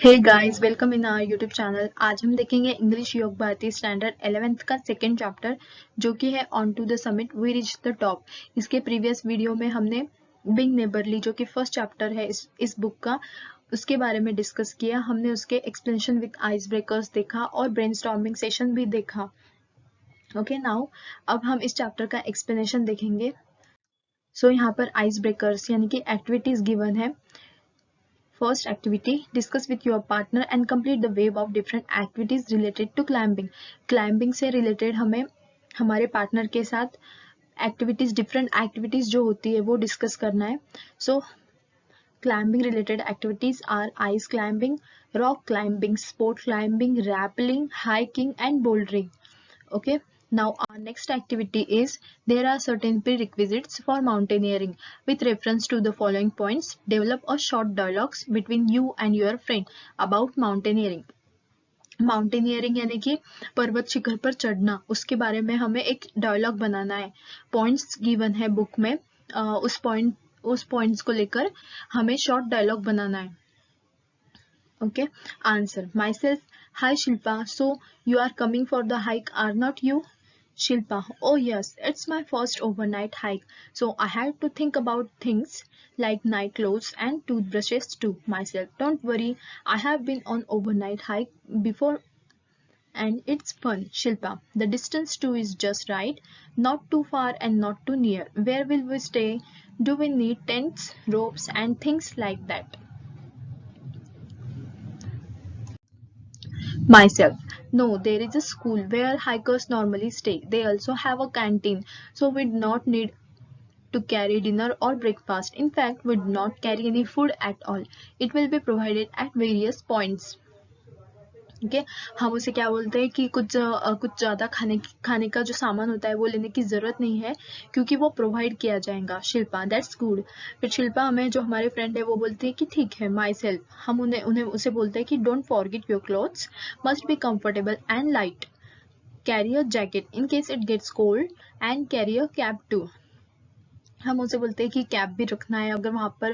Hey guys, welcome in our YouTube channel. आज हम देखेंगे इंग्लिश योग भारती स्टैंडर्ड 11th का सेकेंड चैप्टर जो कि है on to the summit we reach the top. इसके प्रीवियस वीडियो में हमने बिग नेबरली जो कि फर्स्ट चैप्टर है इस बुक का, उसके बारे में डिस्कस किया। हमने उसके एक्सप्लेनेशन विद आइस ब्रेकर्स देखा और ब्रेनस्टॉर्मिंग सेशन भी देखा। ओके नाउ अब हम इस चैप्टर का एक्सप्लेनेशन देखेंगे। सो यहाँ पर आइस ब्रेकर्स यानी कि एक्टिविटीज गिवन है। First activity, discuss with your partner and complete the wave of different activities related to climbing. Climbing से related हमें हमारे partner के साथ different activities जो होती है वो discuss करना है. So climbing related activities are ice climbing, rock climbing, sport climbing, rappelling, hiking and bouldering. Okay, now our next activity is there are certain prerequisites for mountaineering. With reference to the following points, develop a short dialogues between you and your friend about mountaineering. Mountaineering यानी कि पर्वत शिखर पर चढ़ना, उसके बारे में हमें एक डायलॉग बनाना है. पॉइंट्स गिवन है बुक में, उस पॉइंट्स को लेकर हमें शॉर्ट डायलॉग बनाना है. Okay, answer. Myself. Hi Shilpa. So you are coming for the hike, are not you? Shilpa. Oh yes, it's my first overnight hike. So I had to think about things like night clothes and toothbrushes too. Myself. Don't worry, I have been on overnight hike before and it's fun. Shilpa. The distance too is just right. Not too far and not too near. Where will we stay? Do we need tents, ropes and things like that? Myself. No, there is a school where hikers normally stay. They also have a canteen, so we do not need to carry dinner or breakfast. In fact, we do not carry any food at all. It will be provided at various points. Okay? हम उसे क्या बोलते हैं कि कुछ ज़्यादा खाने का जो सामान होता है वो लेने की ज़रूरत नहीं है क्योंकि वो प्रोवाइड किया जाएगा. शिल्पा. That's good. फिर शिल्पा हमें जो हमारे फ्रेंड है वो बोलती है कि ठीक है. Myself. हम उन्हें उसे बोलते हैं कि don't forget your clothes must be comfortable and light. Carry a jacket in case it gets cold and carry a cap too. हम उसे बोलते हैं कि कैप भी रखना है, अगर वहाँ पर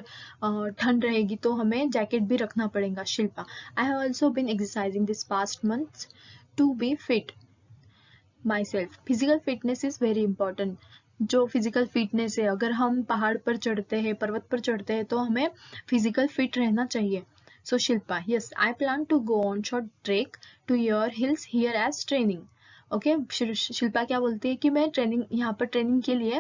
ठंड रहेगी तो हमें जैकेट भी रखना पड़ेगा. Shilpa. I have also been exercising this past months to be fit. Myself. Physical fitness is very important. जो फिजिकल फिटनेस है, अगर हम पहाड़ पर चढ़ते हैं, पर्वत पर चढ़ते हैं तो हमें फिजिकल फिट रहना चाहिए. So Shilpa. Yes, I plan to go on short trek to your hills here as training. Okay. Shilpa क्या बोलती है कि मैं यहाँ पर ट्रेनिंग के लिए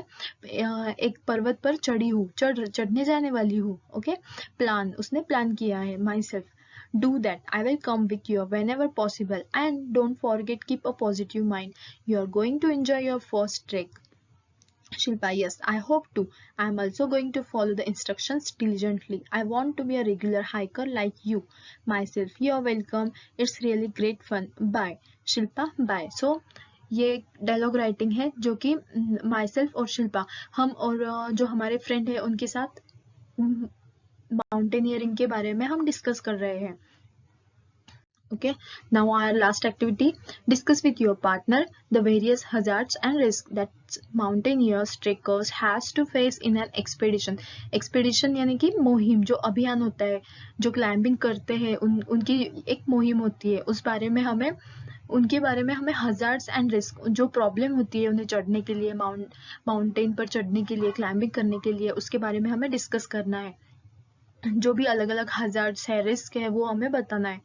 एक पर्वत पर चढ़ने जाने वाली हूँ. ओके. प्लान, उसने प्लान किया है. My self. Do that. I will come with you whenever possible. And don't forget, keep a positive mind. You are going to enjoy your first trek. Shilpa. Yes, I hope to. I am also going to follow the instructions diligently. I want to be a regular hiker like you. Myself. You are welcome. It's really great fun. Bye. Shilpa. Bye. So ये dialogue writing है जो कि my self और शिल्पा, हम और जो हमारे friend है उनके साथ माउंटेनियरिंग के बारे में हम डिस्कस कर रहे हैं. Okay, now our last activity, discuss with your partner the various hazards and risks that mountaineers trekkers has to face in an expedition. Expedition यानी कि मुहिम, जो अभियान होता है, जो क्लाइंबिंग करते हैं उनकी एक मुहिम होती है. उनके बारे में हमें हजार्ड्स एंड रिस्क, जो प्रॉब्लम होती है उन्हें चढ़ने के लिए, माउंटेन पर चढ़ने के लिए, क्लाइंबिंग करने के लिए, उसके बारे में हमें डिस्कस करना है. जो भी अलग अलग हजार्ड्स है, रिस्क है, वो हमें बताना है.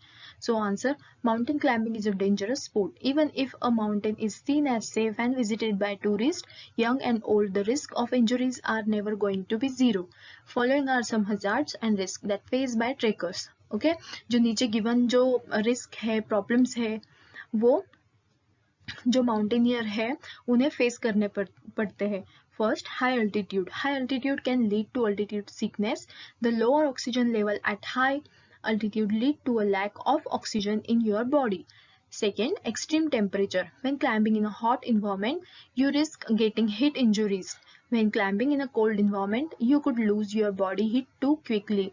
So answer, mountain climbing is a dangerous sport. Even if a mountain is seen as safe and visited by tourists, young and old, the risk of injuries are never going to be zero. Following are some hazards and risks that faced by trekkers. Okay, जो नीचे given जो risk है, problems है, वो जो mountaineer है उन्हें face करने पड़ते हैं. First, high altitude. High altitude can lead to altitude sickness. The lower oxygen level at high altitude lead to a lack of oxygen in your body. Second, extreme temperature. When climbing in a hot environment, you risk getting heat injuries. When climbing in a cold environment, you could lose your body heat too quickly.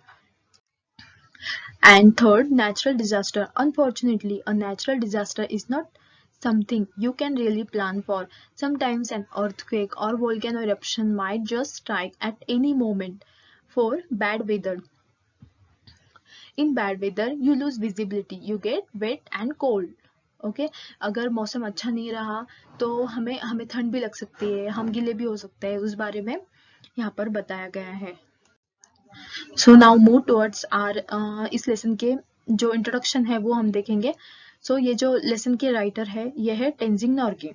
And third, natural disaster. Unfortunately, a natural disaster is not something you can really plan for. Sometimes an earthquake or volcano eruption might just strike at any moment. 4. Bad weather. In bad weather you lose visibility, you get wet and cold. Okay, अगर मौसम अच्छा नहीं रहा तो हमें हमें ठंड भी लग सकती है, हम गीले भी हो सकते हैं, उस बारे में यहाँ पर बताया गया है। So now move towards our, इस लेसन के जो इंट्रोडक्शन है वो हम देखेंगे। सो ये जो लेसन के राइटर है ये है टेंजिंग नॉर्गे।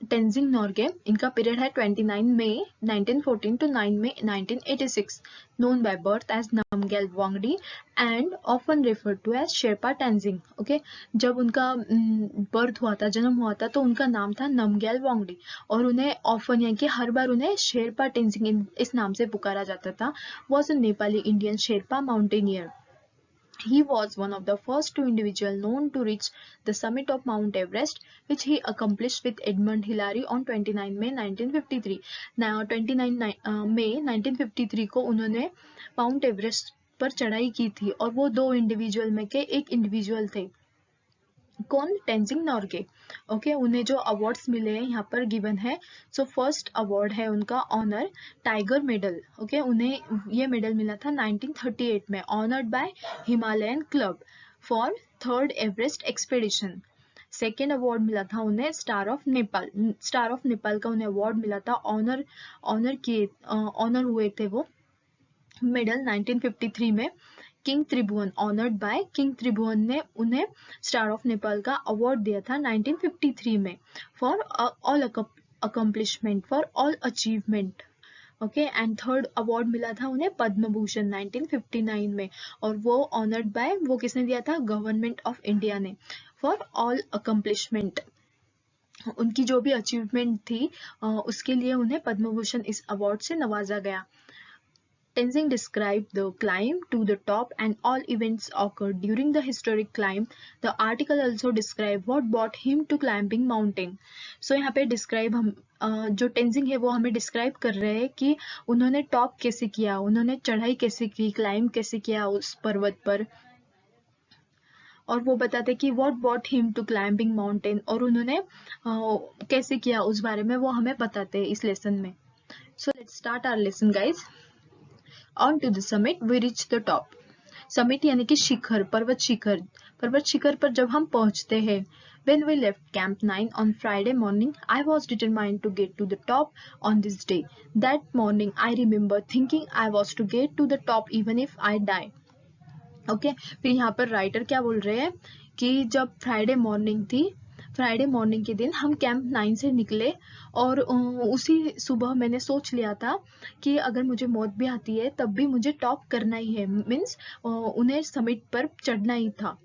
टेंजिंग नॉर्गे, इनका पीरियड है 29 मई 1914 to 9 May 1986, known by birth as Namgyal Wangdi and often referred to as Sherpa Tenzing. Okay, जब उनका बर्थ हुआ था, जन्म हुआ था, तो उनका नाम था नमग्याल वांगडी और उन्हें ऑफन यानी कि हर बार उन्हें शेरपा टेंजिंग इस नाम से पुकारा जाता था। Was a Nepali Indian Sherpa mountaineer. He was one of the first two individuals known to reach the summit of Mount Everest, which he accomplished with Edmund Hillary on 29 May 1953. Now 29 May 1953 को उन्होंने माउंट एवरेस्ट पर चढ़ाई की थी और वो दो individual में के एक इंडिविजुअल थे। कौन? टेंजिंग नॉर्गे। ओके, उन्हें जो अवार्ड्स मिले हैं यहाँ पर गिवन है। सो फर्स्ट अवार्ड है उनका ऑनर टाइगर मेडल। ओके, उन्हें ये मेडल मिला था 1938 में, honoured bye Himalayan club for third Everest expedition. Second award मिला था उन्हें star of Nepal, star of Nepal का उन्हें अवार्ड मिला था। ऑनर हुए थे वो मेडल 1953 में। King Tribhuvan, honoured by king Tribhuvan ने उन्हें स्टार ऑफ नेपाल का अवार्ड दिया था 1953 में for all accomplishment, for all achievement. Okay, and third award मिला था उन्हें पद्म भूषण 1959 में और वो ऑनर्ड बाय, वो किसने दिया था? गवर्नमेंट ऑफ इंडिया ने, फॉर ऑल अकम्प्लिशमेंट। उनकी जो भी अचीवमेंट थी उसके लिए उन्हें पद्म भूषण इस अवार्ड से नवाजा गया। Tenzing described the climb to the top and all events occurred during the historic climb. The article also described what brought him to climbing mountain. So यहाँ पे describe हम जो टेंजिंग है वो हमें डिस्क्राइब कर रहे हैं कि उन्होंने टॉप कैसे किया, उन्होंने चढ़ाई कैसे की, क्लाइंब कैसे किया उस पर्वत पर, और वो बताते कि what brought him to climbing mountain, और उन्होंने कैसे किया उस बारे में वो हमें बताते हैं इस लेसन में। So let's start our lesson, guys. On to the summit, we reach the top. Summit यानी कि शिखर, पर्वत शिखर। पर्वत शिखर पर जब हम पहुंचते हैं, when we left camp 9 on Friday morning, I was determined to get to the top on this day. That morning I remember thinking I was to get to the top even if I die. Okay, फिर यहाँ पर writer क्या बोल रहे हैं कि जब Friday morning थी, फ्राइडे मॉर्निंग के दिन हम कैंप 9 से निकले और उसी सुबह मैंने सोच लिया था कि अगर मुझे मौत भी आती है तब भी मुझे टॉप करना ही है, मीन्स उन्हें समिट पर चढ़ना ही था।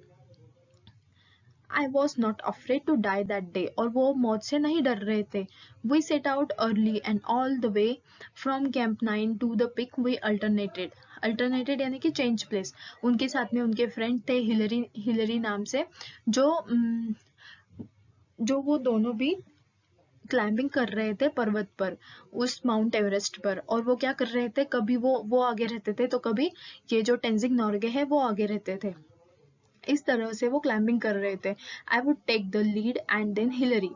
I was not afraid to die that day, और वो मौत से नहीं डर रहे थे। We set out early and all the way from camp 9 to the peak we alternated यानी कि चेंज प्लेस। उनके साथ में उनके फ्रेंड थे हिलरी नाम से, जो वो दोनों भी क्लाइंबिंग कर रहे थे पर्वत पर, उस माउंट एवरेस्ट पर, और वो क्या कर रहे थे, कभी वो आगे रहते थे तो कभी ये जो टेंजिंग नॉर्गे है वो आगे रहते थे। इस तरह से वो क्लाइंबिंग कर रहे थे। I would take the lead and then Hillary,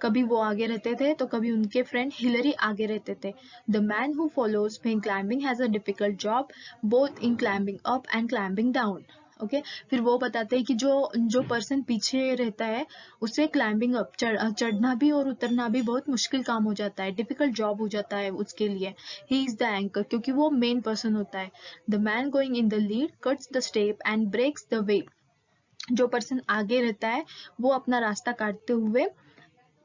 कभी वो आगे रहते थे तो कभी उनके फ्रेंड हिलरी आगे रहते थे। The man who follows when climbing has a difficult job both in climbing up and climbing down. Okay, फिर वो बताते हैं कि जो पर्सन पीछे रहता है उसे क्लाइंबिंग अप, चढ़ना भी और उतरना भी बहुत मुश्किल काम हो जाता है, डिफिकल्ट जॉब हो जाता है उसके लिए। ही इज द एंकर, क्योंकि वो मेन पर्सन होता है। The man going in the lead cuts the step and breaks the way, जो पर्सन आगे रहता है वो अपना रास्ता काटते हुए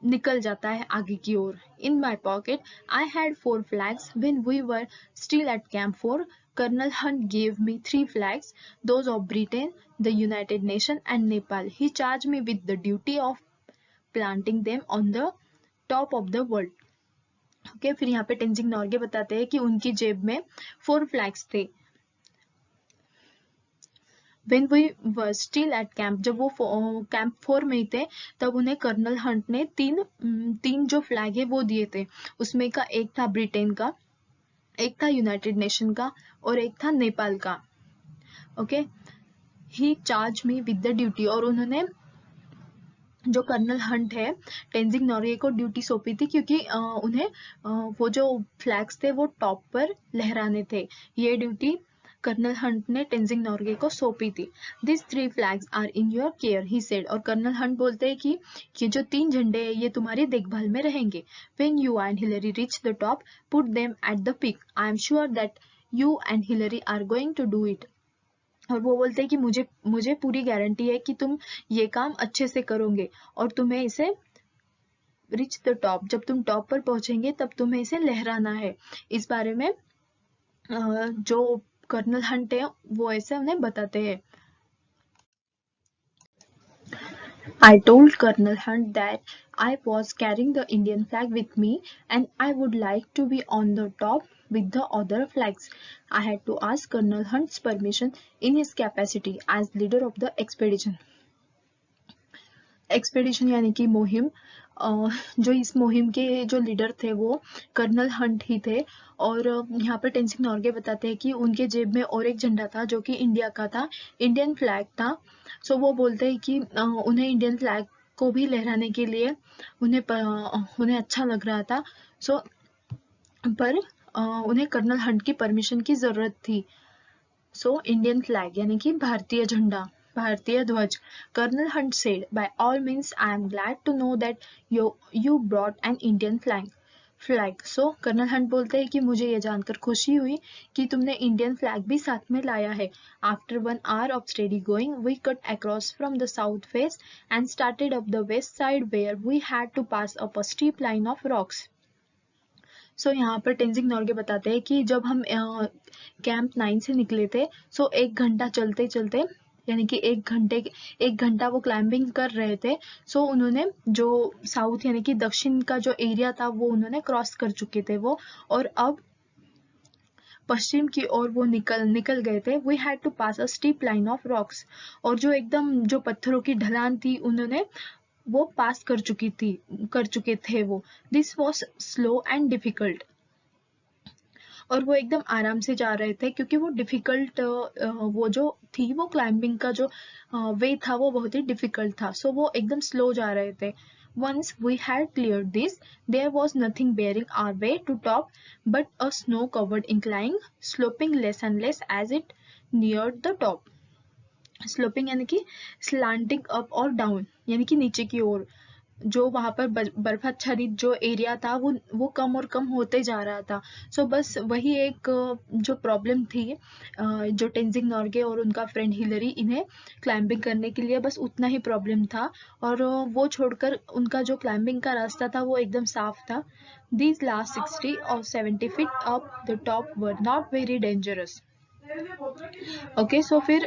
निकल जाता है आगे की ओर। In my pocket I had 4 flags when we were still at Camp 4. Colonel Hunt gave me 3 flags, those of Britain, the United Nations and Nepal. He charged me with the duty of planting them on the top of the world. Okay, फिर यहाँ पे टेंजिंग नॉर्गे बताते हैं कि उनकी जेब में 4 flags थे। When we were still at camp, जब वो कैंप 4 में ही थे तब उन्हें कर्नल हंट ने तीन जो फ्लैग है वो दिए थे। उसमें का एक था ब्रिटेन का, एक था यूनाइटेड नेशन का और एक था नेपाल का। Okay, he charge me with the duty, और उन्होंने जो कर्नल हंट है टेंजिंग नॉर्गे को ड्यूटी सौंपी थी, क्योंकि उन्हें वो जो फ्लैग्स थे वो टॉप पर लहराने थे। ये ड्यूटी कर्नल हंट ने टेंजिंग नॉर्गे को सौंपी थी। This 3 flags are in your care he said. और कर्नल हंट बोलते हैं कि ये जो 3 झंडे हैं ये तुम्हारी देखभाल में रहेंगे। When you and Hillary reach the top, put them at the peak. I am sure that you and Hillary are going to do it. और वो बोलते हैं कि मुझे पूरी गारंटी है कि तुम ये काम अच्छे से करोगे और तुम्हें इसे रिच द टॉप, जब तुम टॉप पर पहुंचेंगे तब तुम्हें इसे लहराना है। इस बारे में जो कर्नल हंट है वो ऐसे उन्हें बताते हैं। I told Colonel Hunt that I was carrying the Indian flag with me and I would like to be on the top with the other flags. I had to ask Colonel Hunt's permission in his capacity as leader of the expedition. Expedition यानी कि मुहिम, जो इस मुहिम के जो leader थे वो कर्नल हंट ही थे। और यहाँ पर टेंजिंग नॉर्गे बताते हैं कि उनके जेब में और एक झंडा था जो कि इंडिया का था, इंडियन फ्लैग था। सो वो बोलते हैं कि उन्हें इंडियन फ्लैग को भी लहराने के लिए उन्हें अच्छा लग रहा था। सो पर उन्हें कर्नल हंट की परमिशन की जरूरत थी। सो इंडियन फ्लैग यानी कि भारतीय झंडा, भारतीय ध्वज। Colonel Hunt said, by all means I am glad to know that you brought an Indian flag. So colonel Hunt बोलते हैं कि मुझे ये जानकर खुशी हुई कि तुमने इंडियन फ्लैग भी साथ में लाया है। After 1 hour of steady going, we cut across from the south face and started up the west side where we had to pass up a steep line of rocks. सो यहाँ पर टेंजिंग नॉर्गे बताते हैं कि जब हम कैंप 9 से निकले थे, सो 1 घंटा चलते चलते यानी कि 1 घंटा वो क्लाइंबिंग कर रहे थे। सो उन्होंने जो साउथ यानी कि दक्षिण का जो एरिया था वो उन्होंने क्रॉस कर चुके थे वो, और अब पश्चिम की ओर वो निकल गए थे। We had to pass a steep line of rocks. और जो एकदम जो पत्थरों की ढलान थी उन्होंने वो पास कर चुके थे वो। This was slow and difficult. और वो एकदम आराम से जा रहे थे क्योंकि वो डिफिकल्ट वो जो थी वो क्लाइंबिंग का जो वे था वो बहुत ही डिफिकल्ट था। सो वो एकदम स्लो जा रहे थे। Once we had cleared this, there was nothing bearing our way to top but a snow-covered incline, sloping less and less as it neared the top. Sloping यानी कि slanting up और down यानी कि नीचे की ओर। जो वहां पर बर्फाच्छादित जो एरिया था वो कम और कम होते जा रहा था। सो बस वही एक जो प्रॉब्लम थी, जो टेंजिंग नॉर्गे और उनका फ्रेंड हिलरी इन्हें क्लाइंबिंग करने के लिए बस उतना ही प्रॉब्लम था। और वो छोड़कर उनका जो क्लाइंबिंग का रास्ता था वो एकदम साफ था। दीज लास्ट 60 और 70 feet up the top were not very dangerous. Okay, so फिर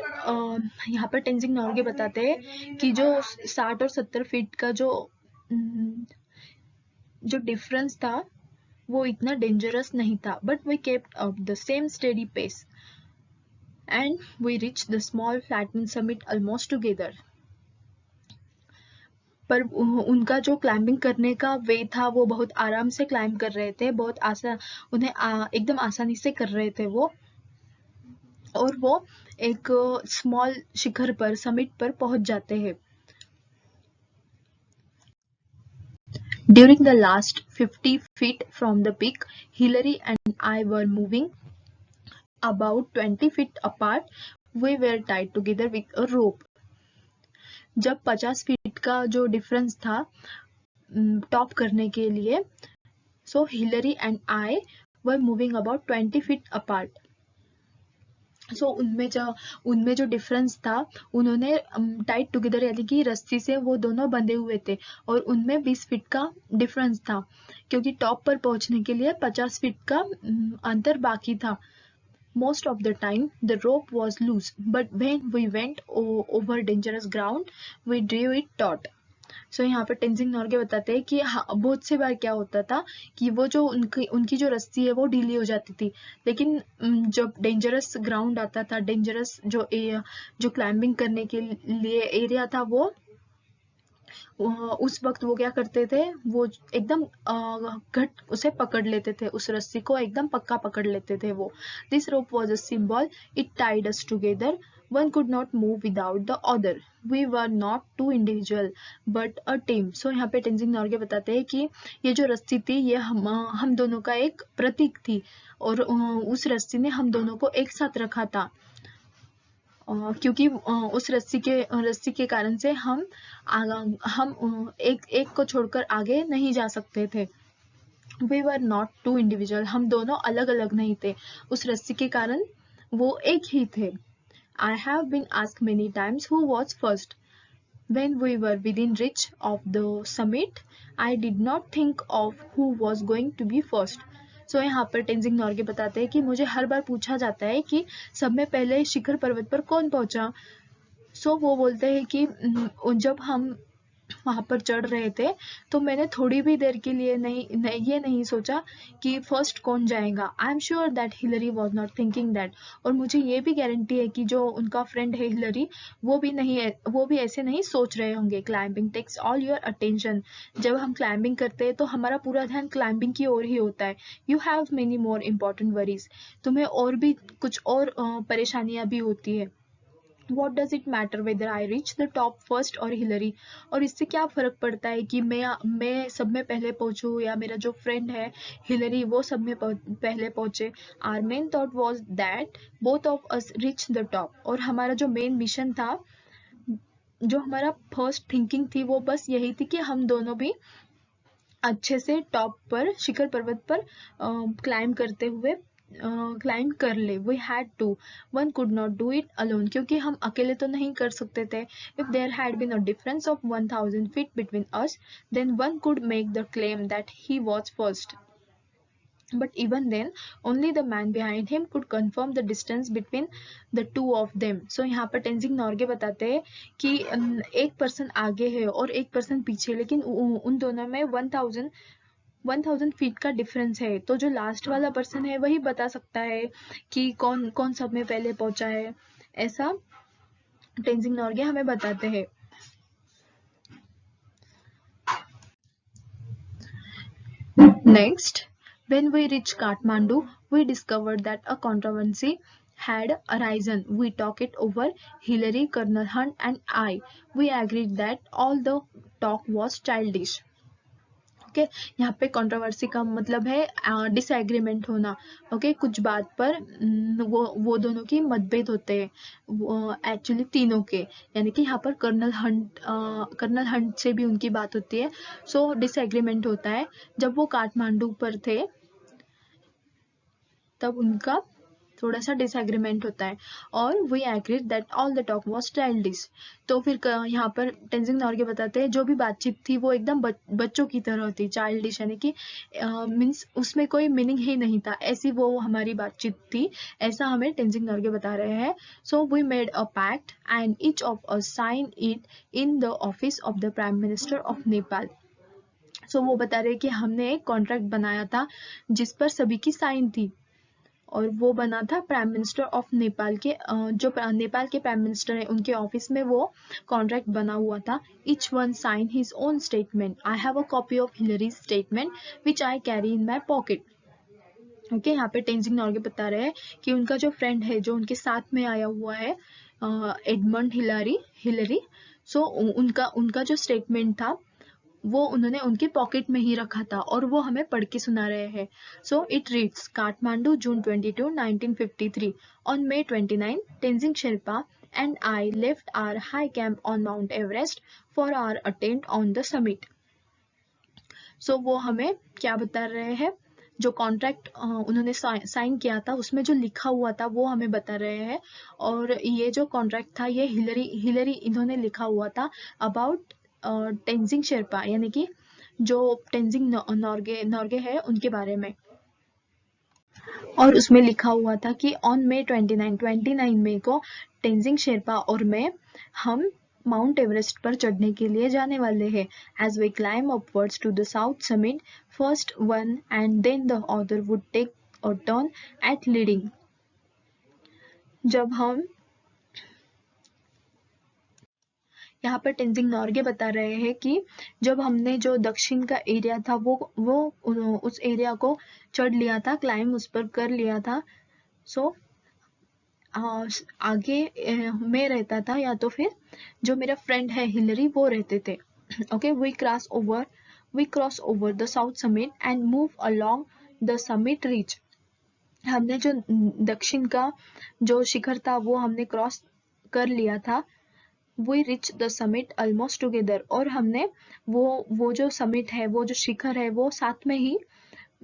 यहाँ पर टेंजिंग नॉर्गे बताते हैं कि जो 60 और 70 फीट का जो डिफरेंस था वो इतना डेंजरस नहीं था। But we kept up the same steady pace and we reach the small flattened summit almost together. पर उनका जो क्लाइंबिंग करने का वे था वो बहुत आराम से क्लाइंब कर रहे थे, बहुत आसान, उन्हें एकदम आसानी से कर रहे थे वो। और वो एक स्मॉल शिखर पर, समिट पर पहुंच जाते हैं। During the last 50 feet from the peak, Hillary and I were moving about 20 feet apart. We were tied together with a rope. जब 50 फीट का जो डिफरेंस था टॉप करने के लिए, so Hillary and I were moving about 20 feet apart. सो उनमें जो difference था, उन्होंने टाइट टुगेदर यानी कि रस्सी से वो दोनों बंधे हुए थे और उनमें 20 फीट का डिफरेंस था, क्योंकि टॉप पर पहुंचने के लिए 50 फीट का अंतर बाकी था। Most of the time the rope was loose, but when we went over dangerous ground, we drew it taut. सो यहाँ पर टेंजिंग नॉर्गे बताते हैं कि हाँ, बहुत से बार क्या होता था कि वो जो उनकी जो रस्सी है वो ढीली हो जाती थी, लेकिन जब डेंजरस ग्राउंड आता था, डेंजरस जो क्लाइंबिंग करने के लिए एरिया था, वो उस वक्त वो क्या करते थे, वो एकदम घट उसे पकड़ लेते थे, उस रस्सी को एकदम पक्का पकड़ लेते थे वो। This rope was a symbol, it tied us together, one could not move without the other, we were not two individual but a team. So यहाँ पे तेंजिंग नोर्गे बताते हैं कि ये जो रस्सी थी ये हम दोनों का एक प्रतीक थी, और उस रस्सी ने हम दोनों को एक साथ रखा था, क्योंकि उस रस्सी के कारण से हम एक को छोड़कर आगे नहीं जा सकते थे। We were not two individual, हम दोनों अलग अलग नहीं थे, उस रस्सी के कारण वो एक ही थे। I have been asked many times who was first when we were within reach of the summit. I did not think of who was going to be first. So यहाँ पर तेंजिंग नोर्गे बताते हैं कि मुझे हर बार पूछा जाता है कि सब में पहले शिखर पर्वत पर कौन पहुंचा। वो बोलते हैं कि जब हम वहां पर चढ़ रहे थे तो मैंने थोड़ी भी देर के लिए ये नहीं सोचा कि फर्स्ट कौन जाएगा। आई am sure that Hillary was not thinking that, और मुझे ये भी गारंटी है कि जो उनका फ्रेंड है हिलरी, वो भी ऐसे नहीं सोच रहे होंगे। Climbing takes all your attention, जब हम क्लाइंबिंग करते हैं तो हमारा पूरा ध्यान क्लाइंबिंग की ओर ही होता है। You have many more important worries, तुम्हें और भी कुछ और परेशानियां भी होती है। What does it matter whether I reach the top first or Hillary? और इससे क्या फर्क पड़ता है कि मैं सब में पहले पहुंचूं या मेरा जो फ्रेंड है हिलरी वो सब में पहले पहुंचे। Our main thought was that both of us reach the top, और हमारा जो मेन मिशन था, जो हमारा फर्स्ट थिंकिंग थी, वो बस यही थी कि हम दोनों भी अच्छे से टॉप पर, शिखर पर्वत पर क्लाइंब करते हुए क्लाइंब कर ले। We had to, one could not do it alone, क्योंकि हम अकेले तो नहीं कर सकते थे। If there had been a difference of 1000 feet between us, then one could make the claim that he was first, but even then only the man behind him could confirm the distance between the two of them. So यहाँ पर तेंजिंग नोर्गे बताते हैं कि एक person आगे है और एक पर्सन पीछे, लेकिन उन दोनों में 1000 फीट का डिफरेंस है। तो जो लास्ट वाला पर्सन है वही बता सकता है कि कौन कौन सब में पहले पहुंचा है, ऐसा तेंजिंग नोर्गे हमें बताते हैं। Next, when we reached Kathmandu, we discovered that a controversy had arisen. We talked it over, Hillary, Colonel Hunt and I. We agreed that all the talk was childish. Okay, यहाँ पे कंट्रोवर्सी का मतलब है disagreement होना। Okay, कुछ बात पर वो दोनों की मतभेद होते हैं, एक्चुअली तीनों के, यानी कि यहाँ पर कर्नल हंट से भी उनकी बात होती है। सो डिसएग्रीमेंट होता है। जब वो काठमांडू पर थे तब उनका थोड़ा सा डिसएग्रीमेंट होता है, और we agreed that all the talk was childish. तो फिर यहाँ पर तेंजिंग नोर्गे बताते हैं जो भी बातचीत थी वो एकदम बच्चों की तरह थी। चाइल्डिश यानी कि मीन्स उसमें कोई मीनिंग ही नहीं था, ऐसी वो हमारी बातचीत थी, ऐसा हमें तेंजिंग नोर्गे बता रहे हैं। So we made a pact and each of us sign it in the office of the prime minister of Nepal. So वो बता रहे कि हमने एक कॉन्ट्रैक्ट बनाया था जिस पर सभी की साइन थी, और वो बना था प्राइम मिनिस्टर ऑफ नेपाल के, जो नेपाल के प्राइम मिनिस्टर है उनके ऑफिस में वो कॉन्ट्रैक्ट बना हुआ था। Each one sign his own statement. I have a copy of Hillary's statement which I carry in my pocket. Okay, यहाँ पे तेंजिंग नोर्गे बता रहे हैं कि उनका जो फ्रेंड है जो उनके साथ में आया हुआ है, एडमंड हिलरी, सो उनका जो स्टेटमेंट था वो उन्होंने उनके पॉकेट में ही रखा था, और वो हमें पढ़ के सुना रहे हैं। So it reads, Kathmandu June 22, 1953। On May 29, Tenzing Sherpa and I left our high camp on Mount Everest for our attempt on the summit. So वो हमें क्या बता रहे हैं, जो कॉन्ट्रैक्ट उन्होंने साइन किया था उसमें जो लिखा हुआ था वो हमें बता रहे हैं। और ये जो कॉन्ट्रैक्ट था ये हिलरी इन्होंने लिखा हुआ था अबाउट तेंजिंग शेरपा, यानी कि जो तेंजिंग नोर्गे है उनके बारे में। और उसमें लिखा हुआ था कि ऑन May 29 मई को तेंजिंग शेरपा और मैं, हम माउंट एवरेस्ट पर चढ़ने के लिए जाने वाले हैं। As we climb upwards to the south summit, first one and then the other would take a turn at leading. जब हम यहाँ पर टेंजिंग नॉर्गे बता रहे हैं कि जब हमने जो दक्षिण का एरिया था वो उस एरिया को चढ़ लिया था, क्लाइम उस पर कर लिया था। सो आगे मैं रहता था या तो फिर जो मेरा फ्रेंड है हिलरी वो रहते थे। Okay, we cross over the south summit and move along the summit ridge. हमने जो दक्षिण का जो शिखर था वो हमने क्रॉस कर लिया था। We reach the summit almost together, और हमने वो जो समिट है, वो जो शिखर है, वो साथ में ही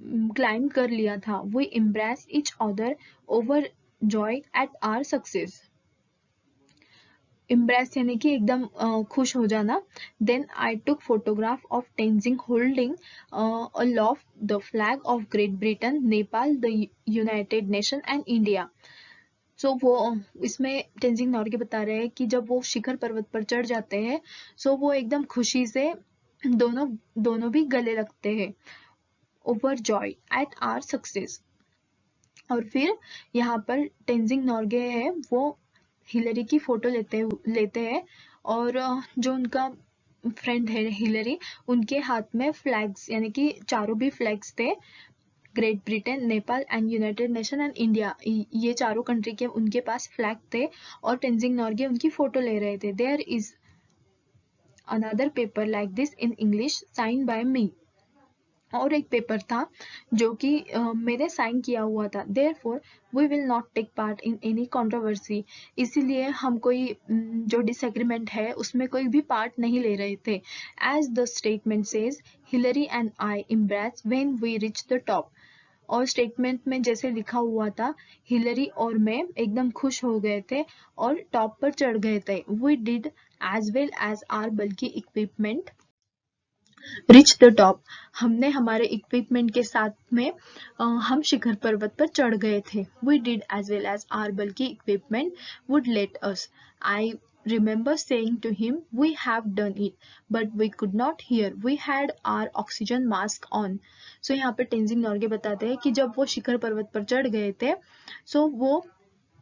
क्लाइम कर लिया था। We embrace each other over joy at our success. Impress यानी कि एकदम खुश हो जाना। Then I took photograph of Tenzing holding aloft the flag of Great Britain, Nepal, the United Nation and India. So वो इसमें टेंजिंग नॉर्गे बता रहे हैं कि जब वो शिखर पर्वत पर चढ़ जाते हैं, सो वो एकदम खुशी से दोनों भी गले लगते हैं। Over joy at our success. और फिर यहाँ पर टेंजिंग नॉर्गे है वो हिलरी की फोटो लेते हैं, और जो उनका फ्रेंड है हिलरी, उनके हाथ में फ्लैग्स यानी कि चारों भी फ्लैग्स थे, great Britain, Nepal and United Nation and India, ये चारों कंट्री के उनके पास फ्लैग थे, और टेंजिंग नॉर्गे उनकी फोटो ले रहे थे। There is another paper like this in English sign by me. और एक पेपर था जो कि मेरे साइन किया हुआ था। Therefore we will not take part in any controversy. इसीलिए हम कोई जो डिसएग्रीमेंट है उसमें कोई भी पार्ट नहीं ले रहे थे। As the statement says, Hillary and I embrace when we reach the top. और स्टेटमेंट में जैसे लिखा हुआ था, हिलरी और मैं एकदम खुश हो गए थे और टॉप पर चढ़ गए थे। We did as well as our bulky equipment reach the top. हमने हमारे इक्विपमेंट के साथ में हम शिखर पर्वत पर चढ़ गए थे। We did as well as our bulky equipment would let us. I remember saying to him, we have done it, but we could not hear, we had our oxygen mask on. So यहाँ पे टेंजिंग नॉर्गे बताते हैं कि जब वो शिखर पर्वत पर चढ़ गए थे, so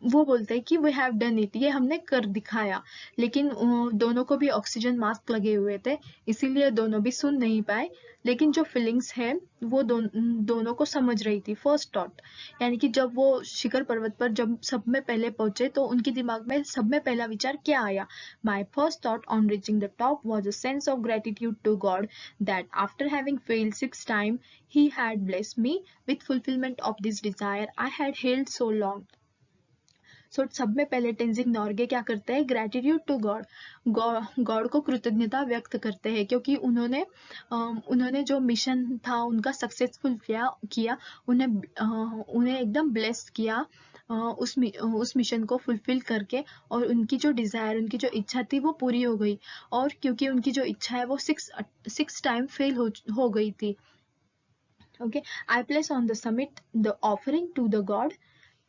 वो बोलते हैं कि वी हैव डन इट, ये हमने कर दिखाया, लेकिन दोनों को भी ऑक्सीजन मास्क लगे हुए थे, इसीलिए दोनों भी सुन नहीं पाए, लेकिन जो फीलिंग्स है वो दोनों को समझ रही थी। फर्स्ट थॉट यानी कि जब वो शिखर पर्वत पर जब सब में पहले पहुंचे तो उनके दिमाग में सब में पहला विचार क्या आया? My first thought on reaching the top was a sense of gratitude to God that after having failed 6 times he had blessed me with fulfillment of this desire I had held so long. सो सब में पहले टेंजिंग नॉर्गे क्या करते हैं? Gratitude to God, God को कृतज्ञता व्यक्त करते हैं, क्योंकि उन्होंने जो मिशन था उनका सक्सेसफुल किया, उन्हें एकदम ब्लेस किया उस मिशन को फुलफिल करके, और उनकी जो डिज़ायर, उनकी जो इच्छा थी वो पूरी हो गई। और क्योंकि उनकी जो इच्छा है वो सिक्स टाइम फेल हो गई थी। Okay, I place on the summit the offering to the god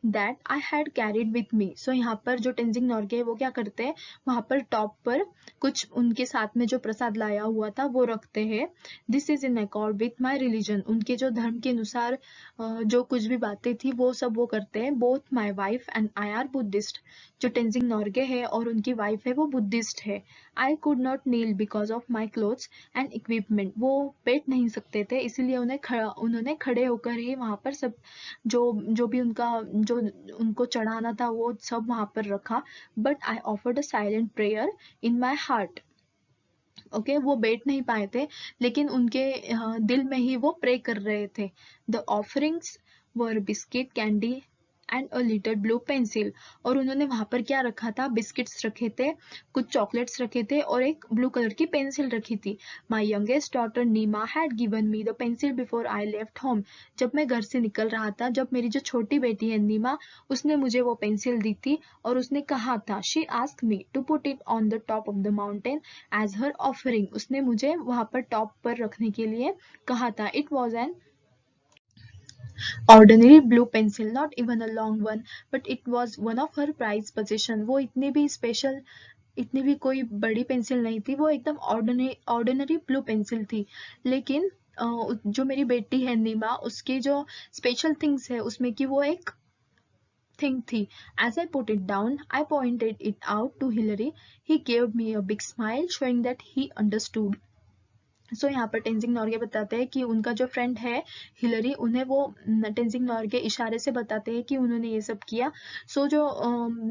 that I had carried with me. So यहाँ पर जो टेंजिंग नॉर्गे है वो क्या करते हैं, वहाँ पर टॉप पर कुछ उनके साथ में जो प्रसाद लाया हुआ था वो रखते हैं। This is in accord with my religion, उनके जो धर्म के अनुसार जो कुछ भी बातें थी वो सब वो करते हैं। Both my wife and I R Buddhist, जो टेंजिंग नॉर्गे है और उनकी वाइफ है वो बुद्धिस्ट है। I could not kneel because of my clothes and equipment, वो बैठ नहीं सकते थे, इसीलिए उन्होंने खड़े होकर ही वहाँ पर सब जो भी जो उनको चढ़ाना था वो सब वहां पर रखा। But I offered a silent prayer in my heart. Okay, वो बैठ नहीं पाए थे, लेकिन उनके दिल में ही वो प्रे कर रहे थे। The offerings were biscuit, candy and a little blue pencil. और उन्होंने वहां पर क्या रखा था? बिस्किट्स रखे थे, कुछ चॉकलेट्स रखे थे और एक ब्लू कलर की पेंसिल रखी थी। My youngest daughter Nima had given me the pencil before I left home. जब मैं घर से निकल रहा था, जब मेरी जो छोटी बेटी है नीमा, उसने मुझे वो पेंसिल दी थी और उसने कहा था, she asked me to put it on the top of the mountain as her offering. उसने मुझे वहां पर टॉप पर रखने के लिए कहा था। It was an ordinary blue pencil, not even a long one, but it was one of her prized possession. वो इतनी भी कोई बड़ी पेंसिल नहीं थी, वो एकदम ऑर्डिनरी ब्लू पेंसिल थी। लेकिन जो मेरी बेटी है नीमा, उसकी जो स्पेशल थिंग्स है उसमें कि वो एक थिंग थी. As I put it down, I pointed it out to Hillary. He gave me a big smile, showing that he understood. सो यहाँ पर टेंजिंग नॉर्गे बताते हैं कि उनका जो फ्रेंड है हिलरी, उन्हें वो टेंजिंग नॉर्गे इशारे से बताते हैं कि उन्होंने ये सब किया. सो जो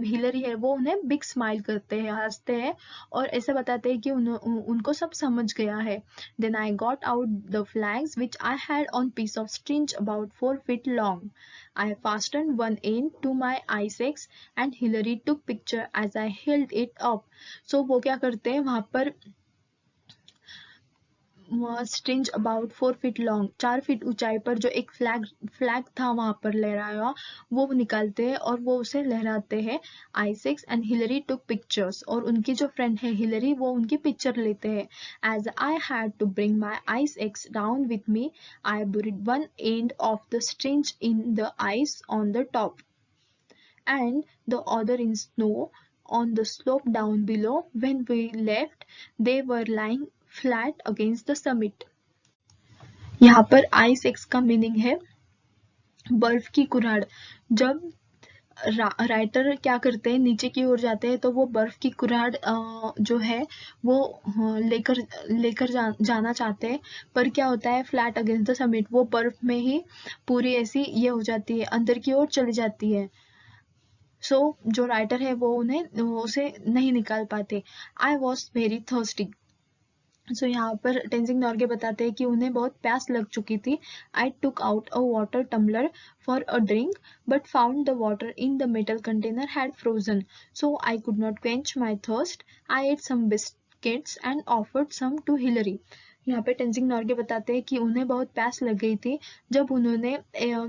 हिलरी है वो उन्हें बिग स्माइल करते हैं, हंसते हैं और ऐसे बताते हैं कि उनको सब समझ गया है. Then I got out the flags which I had on piece of string about 4 feet long. I fastened one end to my I6 and Hillary took picture as I held it up. So वो क्या करते हैं वहाँ पर स्ट्रिंज about 4 feet long, 4 feet ऊंचाई पर जो एक फ्लैग था वहां पर लहराया हुआ, वो निकालते हैं और वो उसे लहराते हैं. I6 and Hillary took pictures, और उनकी जो फ्रेंड है हिलरी वो उनकी पिक्चर लेते हैं. As I had to bring my I6 down with me, I buried one end of the strings in the ice on the top and the other in snow on the slope down below. When we left, they were lying flat against the summit. यहाँ पर I6 का meaning है बर्फ की कुराड़. जब writer क्या करते हैं, नीचे की ओर जाते हैं तो वो बर्फ की कुराड़ जो है वो लेकर जाना चाहते हैं, पर क्या होता है, फ्लैट अगेंस्ट द समिट, वो बर्फ में ही पूरी ऐसी ये हो जाती है, अंदर की ओर चली जाती है. सो जो राइटर है वो उसे नहीं निकाल पाते. I was very thirsty. So यहाँ पर टेंजिंग नॉर्गे बताते हैं कि उन्हें बहुत प्यास लग चुकी थी. I took out a water tumbler for a drink but found the water in the metal container had frozen, so I could not quench my thirst. I ate some biscuits and offered some to Hillary. यहाँ पे टेंजिंग नॉर्गे बताते हैं कि उन्हें बहुत प्यास लग गई थी. जब उन्होंने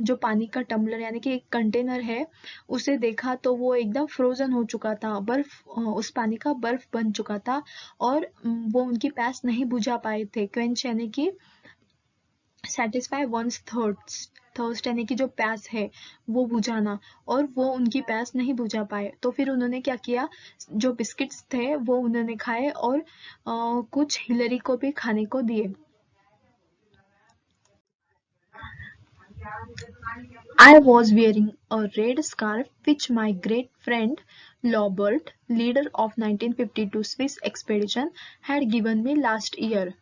जो पानी का टम्बलर यानी कि एक कंटेनर है उसे देखा तो वो एकदम फ्रोजन हो चुका था, बर्फ, उस पानी का बर्फ बन चुका था और वो उनकी प्यास नहीं बुझा पाए थे. क्वेंच यानी कि सेटिस्फाई वंस थर्स्ट यानी कि जो प्यास है वो बुझाना, और वो उनकी प्यास नहीं बुझा पाए. तो फिर उन्होंने क्या किया, जो बिस्किट्स थे वो उन्होंने खाए और कुछ हिलरी को भी खाने को दिए. I was wearing a red scarf which my great friend Lobert, leader of 1952 Swiss expedition, had given me last year.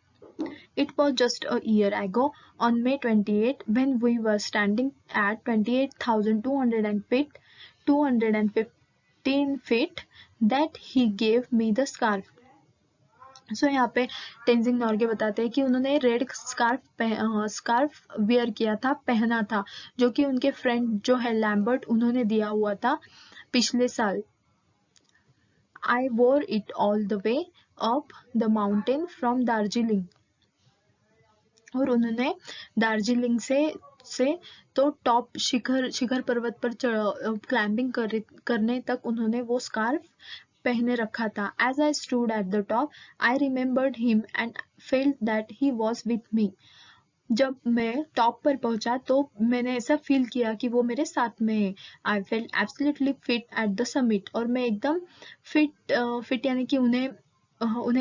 It was just a year ago, on May 28, when we were standing at 215 feet, that he gave me the scarf. सो यहाँ पे टेंजिंग नॉर्गे बताते हैं कि उन्होंने red scarf where किया था, पहना था, जो कि उनके फ्रेंड जो है लैम्बर्ट उन्होंने दिया हुआ था पिछले साल. I wore it all the way up the mountain from Darjeeling. और उन्होंने दार्जिलिंग से तो टॉप शिखर पर्वत पर क्लाइंबिंग करने तक उन्होंने वो स्कार्फ पहने रखा था. As I stood at the top, I remembered him and felt that he was with me. जब मैं टॉप पर पहुंचा तो मैंने ऐसा फील किया कि वो मेरे साथ में है. I felt absolutely fit at the summit. और मैं एकदम फिट यानी कि उन्हें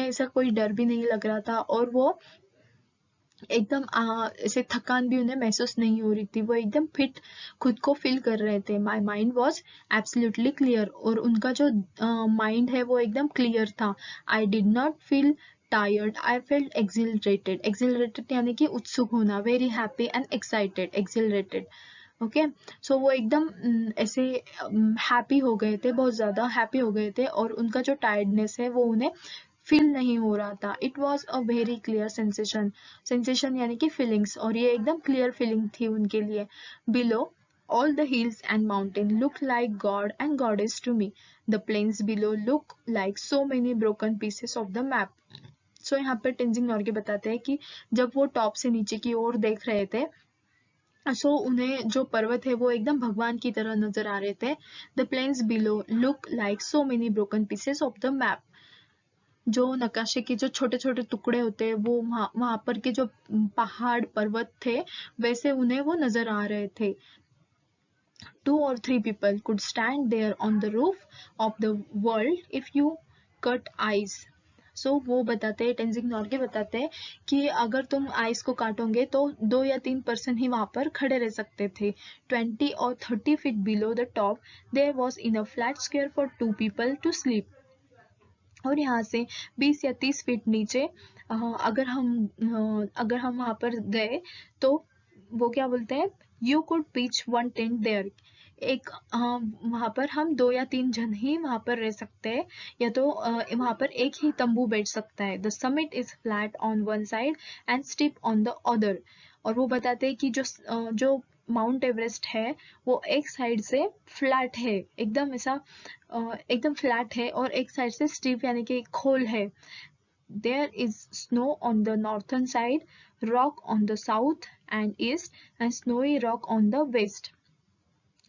ऐसा कोई डर भी नहीं लग रहा था और वो एकदम ऐसे थकान भी उन्हें महसूस नहीं हो रही थी. वो एकदम फिट खुद को फील कर रहे थे. My mind was absolutely clear. और उनका जो माइंड है वो एकदम क्लियर था. I did not feel tired, I felt accelerated. Accelerated यानी कि उत्सुक होना. Very happy and excited. Accelerated. Okay. So वो एकदम ऐसे हैप्पी हो गए थे, बहुत ज़्यादा हैप्पी हो गए थे और उनका जो टायर्डनेस है वो उन्हें फील नहीं हो रहा था. It was a very clear sensation यानी कि फीलिंग्स, और ये एकदम क्लियर फीलिंग थी उनके लिए. Below all the hills and mountains look like God and Goddess to me. The plains below look like so many broken pieces of the map. So यहाँ पर टेंजिंग नॉर्गे बताते हैं कि जब वो टॉप से नीचे की ओर देख रहे थे सो उन्हें जो पर्वत है वो एकदम भगवान की तरह नजर आ रहे थे. The plains below look like so many broken pieces of the map. जो नकाशे के जो छोटे छोटे टुकड़े होते हैं वो वहां पर के जो पहाड़ पर्वत थे वैसे उन्हें वो नजर आ रहे थे. 2 or 3 people could stand there on the roof of the world if you cut ice. सो वो बताते हैं, टेंजिंग नोर्गे बताते हैं कि अगर तुम आइस को काटोगे तो 2 या 3 पर्सन ही वहां पर खड़े रह सकते थे. 20 or 30 feet below the top there was enough flat square for 2 people to sleep. और यहाँ से 20 या 30 फीट नीचे अगर हम वहां पर गए तो वो क्या बोलते हैं, you could pitch 1 tent there. एक वहां पर हम 2 या 3 जन ही वहां पर रह सकते हैं, या तो वहां पर एक ही तंबू बैठ सकता है. The summit is flat on one side and steep on the other. और वो बताते हैं कि जो माउंट एवरेस्ट है वो एक साइड से फ्लैट है, एकदम ऐसा एकदम फ्लैट है, और एक साइड से स्टीप यानी कि खोल है. There is snow on the northern side, rock on the south and east and snowy rock on the west.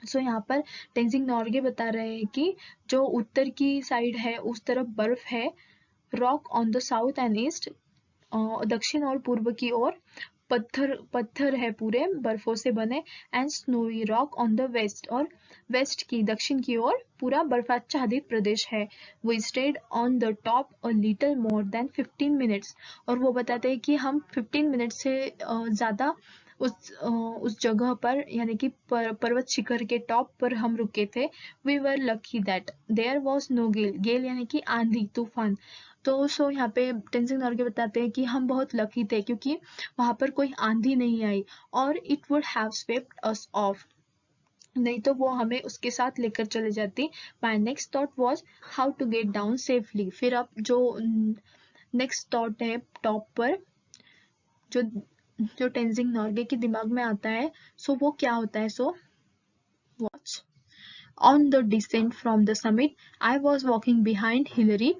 So यहाँ पर टेंजिंग नोर्गे बता रहे हैं कि जो उत्तर की साइड है उस तरफ बर्फ है, rock on the south and east दक्षिण और पूर्व की ओर पत्थर है पूरे बर्फों से बने, and snowy rock on the west, और वेस्ट की दक्षिण की ओर पूरा बर्फाच्छादित प्रदेश है. We stayed on the top a little more than 15 minutes. और वो बताते हैं कि हम 15 मिनट से ज्यादा उस जगह पर यानी कि पर्वत शिखर के टॉप पर हम रुके थे. We were lucky that there was no gale. Gale यानी कि आंधी तूफान. तो सो यहाँ पे टेंजिंग नोर्गे बताते हैं कि हम बहुत लकी थे क्योंकि वहां पर कोई आंधी नहीं आई, और it would have swept us off, नहीं तो वो हमें उसके साथ लेकर चले जाती. My next thought was how to get down safely. फिर अब जो नेक्स्ट थॉट है टॉप पर, जो जो टेंजिंग नोर्गे के दिमाग में आता है, सो वो क्या होता है. So watch. On the descent from the summit, I was walking behind Hillary.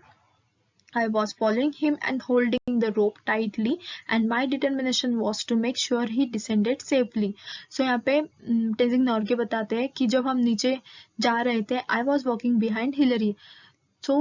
I was following him and holding the rope tightly, and my determination was to make sure he descended safely. So यहाँ पे टेंजिंग नोर्गे बताते हैं कि जब हम नीचे जा रहे थे, I was walking behind Hillary. सो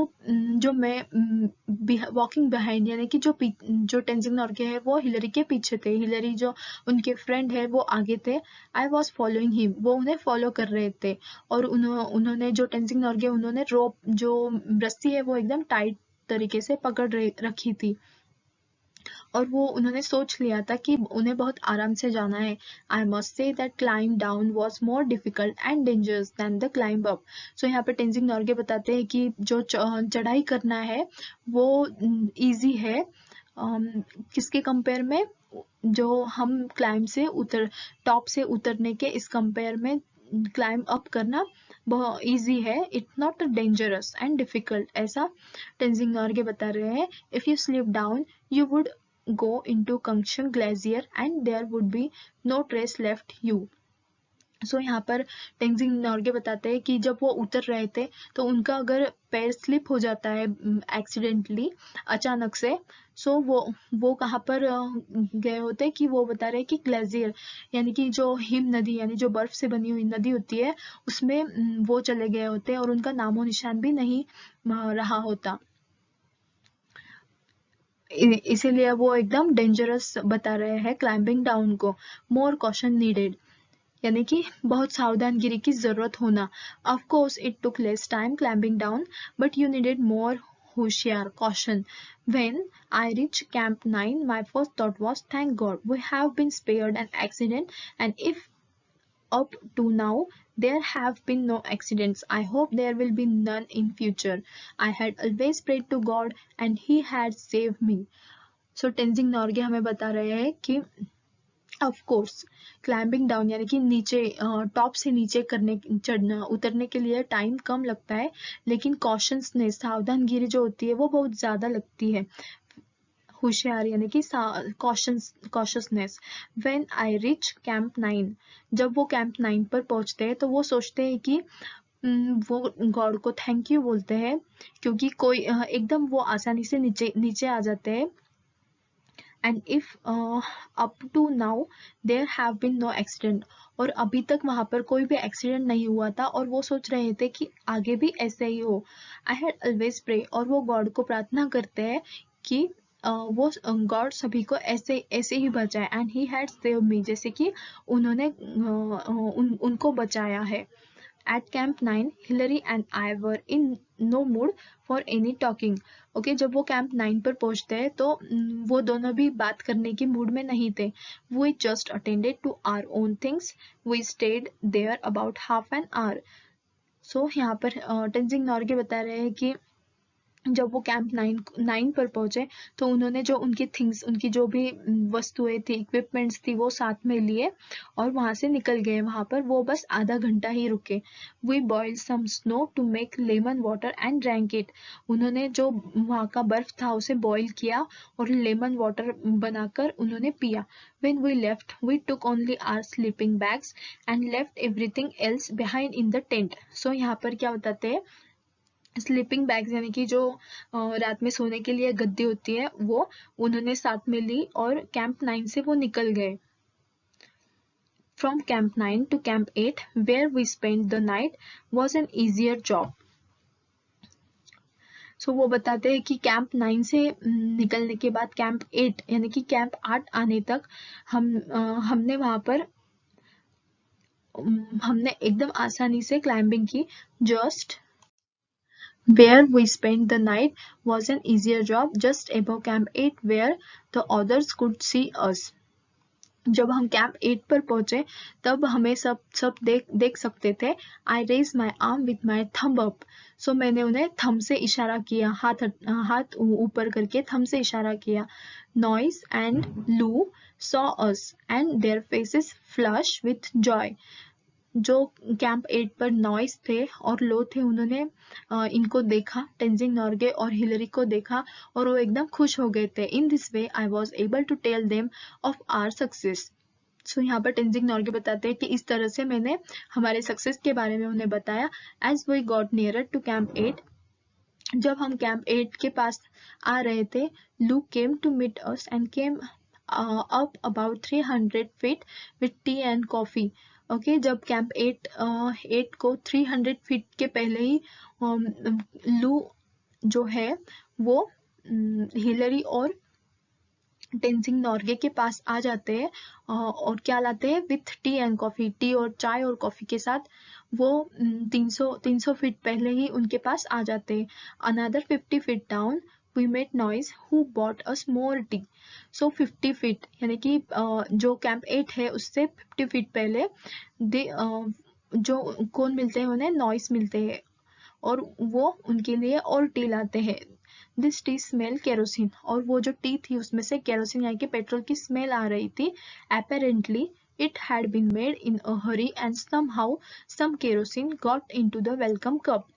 जो मैं वॉकिंग बिहाइंड यानी कि जो टेंजिंग नोर्गे है वो हिलरी के पीछे थे, हिलरी जो उनके फ्रेंड है वो आगे थे. आई वॉज फॉलोइंग हिम, वो उन्हें फॉलो कर रहे थे, और उन्होंने जो टेंजिंग नोर्गे उन्होंने रोप जो रस्सी है वो एकदम टाइट तरीके से पकड़ रखी थी, और वो उन्होंने सोच लिया था कि उन्हें बहुत आराम से जाना है. I must say that climb down was more difficult and dangerous than the climb up. So यहाँ पे टेंजिंग नोर्गे बताते हैं कि जो चढ़ाई करना है वो इजी है, किसके कंपेयर में, जो हम क्लाइंब से टॉप से उतरने के इस कंपेयर में क्लाइंब अप करना बहुत ईजी है. It's not dangerous and difficult, ऐसा टेंजिंग नोर्गे बता रहे हैं. If you slip down you would go into Kangshung Glacier and there would be no trace left you. सो यहाँ पर टेंजिंग नोर्गे बताते हैं कि जब वो उतर रहे थे तो उनका अगर पैर स्लिप हो जाता है एक्सीडेंटली अचानक से, सो वो कहाँ पर गए होते कि वो बता रहे हैं कि ग्लेशियर यानी कि जो हिम नदी यानी जो बर्फ से बनी हुई नदी होती है उसमें वो चले गए होते, और उनका नामो निशान भी नहीं रहा होता. इसीलिए वो एकदम डेंजरस बता रहे हैं क्लाइंबिंग डाउन को. मोर कॉशन नीडेड यानी कि बहुत सावधानगिरी की जरूरत होना. Of course it took less time climbing down but you needed more होशियार caution. When I reached Camp 9, my first thought was, thank God, we have been spared an accident, and if up to now there have been no accidents, I hope there will be none in future. I had always prayed to God and he had saved me. So Tenzing Norgay हमें बता रहे हैं कि of course climbing down यानी कि नीचे top से नीचे चढ़ना उतरने के लिए टाइम कम लगता है, लेकिन कॉशंसनेस सावधानगिरी जो होती है वो बहुत ज्यादा लगती है. होशियार यानी कि कॉशसनेस. व्हेन आई रिच कैंप 9, जब वो कैंप 9 पर पहुंचते हैं तो वो सोचते हैं कि वो गॉड को थैंक यू बोलते हैं क्योंकि कोई एकदम वो आसानी से नीचे आ जाते हैं. And if up to now there have been no accident, और अभी तक वहां पर कोई भी एक्सीडेंट नहीं हुआ था, और वो सोच रहे थे कि आगे भी ऐसे ही हो. आई हैड ऑलवेज प्रे, और वो गॉड को प्रार्थना करते हैं कि वो गॉड सभी को ऐसे ही बचाए. And he had save me, जैसे कि उन्होंने उनको बचाया है. At Camp 9, Hillary and I were in no mood for any talking. Okay, जब वो कैंप 9 पर पहुंचते हैं तो वो दोनों भी बात करने के मूड में नहीं थे. We just attended to our own things. We stayed there about half an hour. So यहाँ पर टेंजिंग नॉर्गे बता रहे हैं कि जब वो कैंप 9 पर पहुंचे तो उन्होंने जो उनकी थिंग्स, उनकी जो भी वस्तुएं थी, इक्विपमेंट्स थी, वो साथ में लिए और वहां से निकल गए. वहां पर वो बस आधा घंटा ही रुके. We boiled some snow to make lemon water and drank it. उन्होंने जो वहां का बर्फ था उसे बॉईल किया और लेमन वाटर बनाकर उन्होंने पिया. When we left, we took only our sleeping bags and left everything else behind in the tent. So यहाँ पर क्या बताते हैं, स्लीपिंग बैग्स यानी कि जो रात में सोने के लिए गद्दी होती है वो उन्होंने साथ में ली और कैंप 9 से वो निकल गए. From Camp 9 to Camp 8, where we spent the night, was an easier job. So वो बताते हैं कि कैंप 9 से निकलने के बाद कैंप 8 यानी कि कैंप 8 आने तक हमने वहां पर हमने एकदम आसानी से क्लाइंबिंग की. Just where we spent the night was an easier job just above Camp 8 where the others could see us. जब हम कैंप 8 पर पहुंचे तब हमें सब देख सकते थे. I raised my arm with my thumb up. So मैंने उन्हें थंब से इशारा किया, हाथ ऊपर करके थंब से इशारा किया. Noise and Lou saw us and their faces flushed with joy. जो कैंप 8 पर नॉइस थे और लो थे उन्होंने इनको देखा, टेंजिंग नॉर्गे और हिलरी को देखा और वो एकदम खुश हो गए थे. In this way I was able to tell them of our success. So यहाँ पर टेंजिंग नॉर्गे बताते हैं कि इस तरह से मैंने हमारे सक्सेस के बारे में उन्हें बताया. As we got nearer to camp 8, जब हम कैंप 8 के पास आ रहे थे, Lou came to meet us and came up about 300 feet with tea and coffee. Okay, जब कैंप 8 को 300 फीट के पहले ही लू जो है वो हिलरी और टेंजिंग नॉर्गे के पास आ जाते हैं और क्या लाते हैं, with tea and coffee, T और चाय और कॉफी के साथ वो 300 फीट पहले ही उनके पास आ जाते हैं. Another 50 feet down we met Noise who bought us more tea. So 50 feet यानी कि जो कैंप 8 है उससे 50 फीट पहले जो कौन मिलते हैं उन्हें, नॉइस मिलते हैं और वो उनके लिए और टी लाते हैं. दिस टी स्मेल केरोसिन, और वो जो टी थी उसमें से केरोसिन यानी कि पेट्रोल की स्मेल आ रही थी. Apparently it had been made in a hurry and somehow some kerosene got into the welcome cup.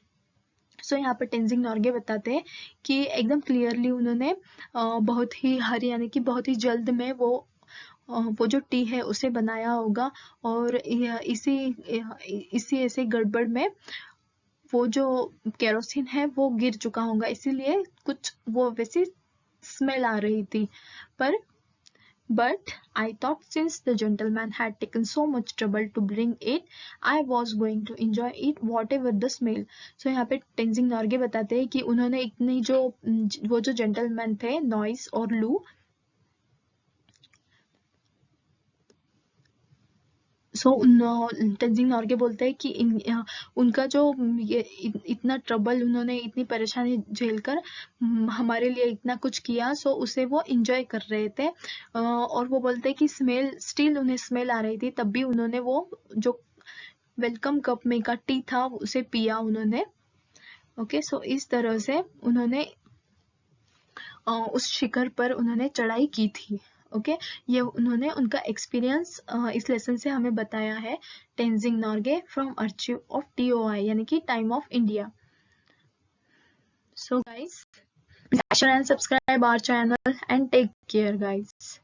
सो यहाँ पर टेंजिंग नॉर्गे बताते हैं कि एकदम क्लियरली उन्होंने बहुत ही हरी यानी कि बहुत ही जल्द में वो जो टी है उसे बनाया होगा और इसी ऐसे गड़बड़ में वो जो केरोसिन है वो गिर चुका होगा, इसीलिए कुछ वो वैसी स्मेल आ रही थी. But I thought since the gentleman had taken so much trouble to bring it, I was going to enjoy it whatever the smell. So यहाँ पे टेंजिंग नॉर्गे बताते हैं कि उन्होंने इतनी वो जो जेंटलमैन थे नॉइस और लू, टेंजिंग नॉर्गे बोलते हैं कि उनका जो इतना ट्रबल, उन्होंने इतनी परेशानी झेलकर हमारे लिए इतना कुछ किया, सो उसे वो इंजॉय कर रहे थे. और वो बोलते हैं कि स्टिल उन्हें स्मेल आ रही थी, तब भी उन्होंने वो जो वेलकम कप में का टी था उसे पिया उन्होंने. ओके, सो इस तरह से उन्होंने उस शिखर पर उन्होंने चढ़ाई की थी. ओके, ये उन्होंने उनका एक्सपीरियंस इस लेसन से हमें बताया है. Tenzing Norgay from archive of TOI यानी कि time of India. So guys, like, share and subscribe our channel and take care guys.